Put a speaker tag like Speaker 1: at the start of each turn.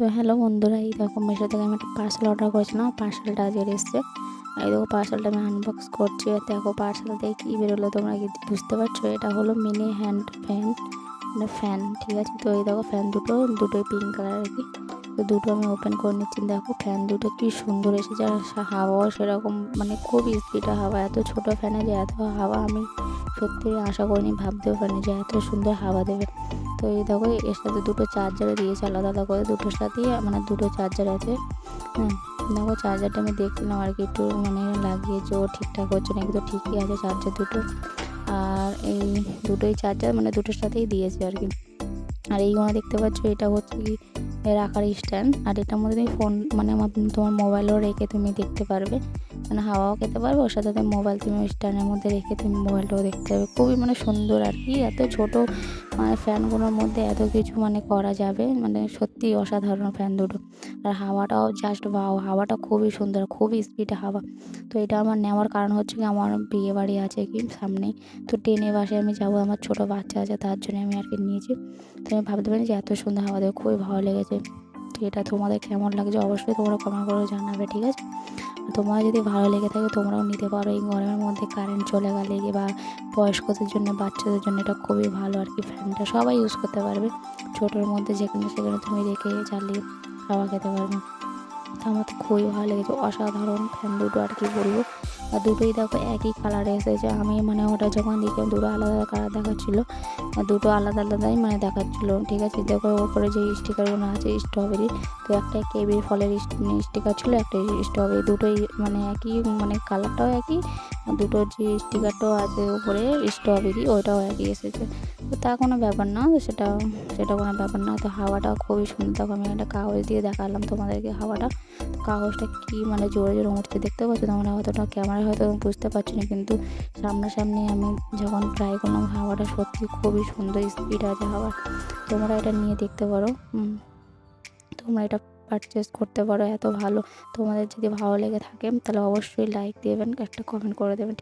Speaker 1: তো হ্যালো বন্ধুরা, এই দেখো মিশো থেকে আমি একটা পার্সেল অর্ডার করেছিলাম। পার্সেলটা আজকে এসছে। এই দেখো পার্সেলটা আমি আনবক্স করছি। আর দেখো পার্সেল থেকে কী বেরোলো তোমরা কি বুঝতে পারছো? এটা হলো মিনি হ্যান্ড ফ্যান, মানে ফ্যান, ঠিক আছে। তো এই দেখো ফ্যান দুটোই পিঙ্ক কালার আর কি। তো দুটো আমি ওপেন করে নিচ্ছি। দেখো ফ্যান দুটো কি সুন্দর এসেছে, আর হাওয়াও সেরকম, মানে খুব স্পিডে হাওয়া। এত ছোট ফ্যানে যে এত হাওয়া আমি সত্যি আশা করিনি, ভাবতেও পারিনি যে এত সুন্দর হাওয়া দেবে। তো এই দেখো এর সাথে দুটো চার্জারও দিয়েছে আলাদা আলাদা করে, দুটোর সাথেই মানে দুটো চার্জার আছে। হ্যাঁ, দেখো চার্জারটা আমি দেখছিলাম আর কি, একটু মানে লাগিয়েছে, ও ঠিকঠাক হচ্ছে নাকি, তো ঠিকই আছে চার্জার দুটো। আর এই দুটোই চার্জার মানে দুটোর সাথেই দিয়েছে আর কি। আর এইগুলো দেখতে পাচ্ছ, এটা হচ্ছে কি রাখার স্ট্যান্ড। আর এটার মধ্যে তুমি ফোন মানে তোমার মোবাইলও রেখে তুমি দেখতে পারবে, মানে হাওয়াও খেতে পারবে। ওর সাথে মোবাইল তুমি ওই স্ট্যান্ডের মধ্যে রেখে তুমি মোবাইলটাও দেখতে পারবে। খুবই মানে সুন্দর আর কি। এত ছোট মানে ফ্যানগুলোর মধ্যে এত কিছু মানে করা যাবে, মানে সত্যি অসাধারণ ফ্যান দুটো। আর হাওয়াটাও জাস্ট বাও, হাওয়াটা খুবই সুন্দর, খুবই স্পিডে হাওয়া। তো এটা আমার নেওয়ার কারণ হচ্ছে কি, আমার বিয়ে বাড়ি আছে কি সামনেই। তো ট্রেনে বাসে আমি যাবো, আমার ছোটো বাচ্চা আছে, তার জন্য আমি আর কি নিয়েছি। তো আমি ভাবতে পারি যে এত সুন্দর হাওয়া দেবে, খুবই ভালো লেগেছে। তো এটা তোমাদের কেমন লাগছে অবশ্যই তোমরা কমেন্ট করে জানাবে, ঠিক আছে। তোমার যদি ভালো লেগে থাকে তোমরাও নিতে পারো। এই গরমের মধ্যে কারেন্ট চলে গেলে বা বয়স্কদের জন্য, বাচ্চাদের জন্য এটা খুবই ভালো আর কি। ফ্যানটা সবাই ইউজ করতে পারবে, ছোটোর মধ্যে যেখানে সেখানে তুমি রেখে চালিয়ে হাওয়া খেতে পারবে। তো আমার তো খুবই ভালো লেগেছে, অসাধারণ ফ্যান দুটো আর কি বলবো। আর দুটোই দেখো একই কালারে এসেছে। আমি মানে ওটা যখন দেখলাম দুটো আলাদা কালার দেখাচ্ছিলো, দুটো আলাদা আলাদাই মানে দেখাচ্ছিলো, ঠিক আছে। দেখো ওপরে যে স্টিকারগুলো আছে স্ট্রবেরি, তো একটা কেবির ফলের স্টিকার ছিল, একটা স্ট্রবেরি, দুটোই মানে একই, মানে কালারটাও একই। দুটোর যে স্টিকারটাও আছে উপরে স্ট্রবেরি, ওইটাও একই এসেছে। তো তা কোনো ব্যাপার না, সেটা সেটা কোনো ব্যাপার না। তো হাওয়াটা খুবই সুন্দর। দেখো আমি একটা কাগজ দিয়ে দেখালাম তোমাদেরকে হাওয়াটা। কাগজটা কি মানে জোরে জোরে উঠছে, দেখতে পাচ্ছ তোমরা? অতটা ক্যামেরায় হয়তো বুঝতে পারছি না, কিন্তু সামনাসামনি আমি যখন ট্রাই করলাম, হাওয়াটা সত্যি খুবই সুন্দর, স্পিড আছে হাওয়া। তোমরা এটা নিয়ে দেখতে পারো। তোমরা এটা পারচেস করতে পারো, এত ভালো। তোমাদের যদি ভালো লেগে থাকে তাহলে অবশ্যই লাইক দেবেন, একটা কমেন্ট করে দেবেন।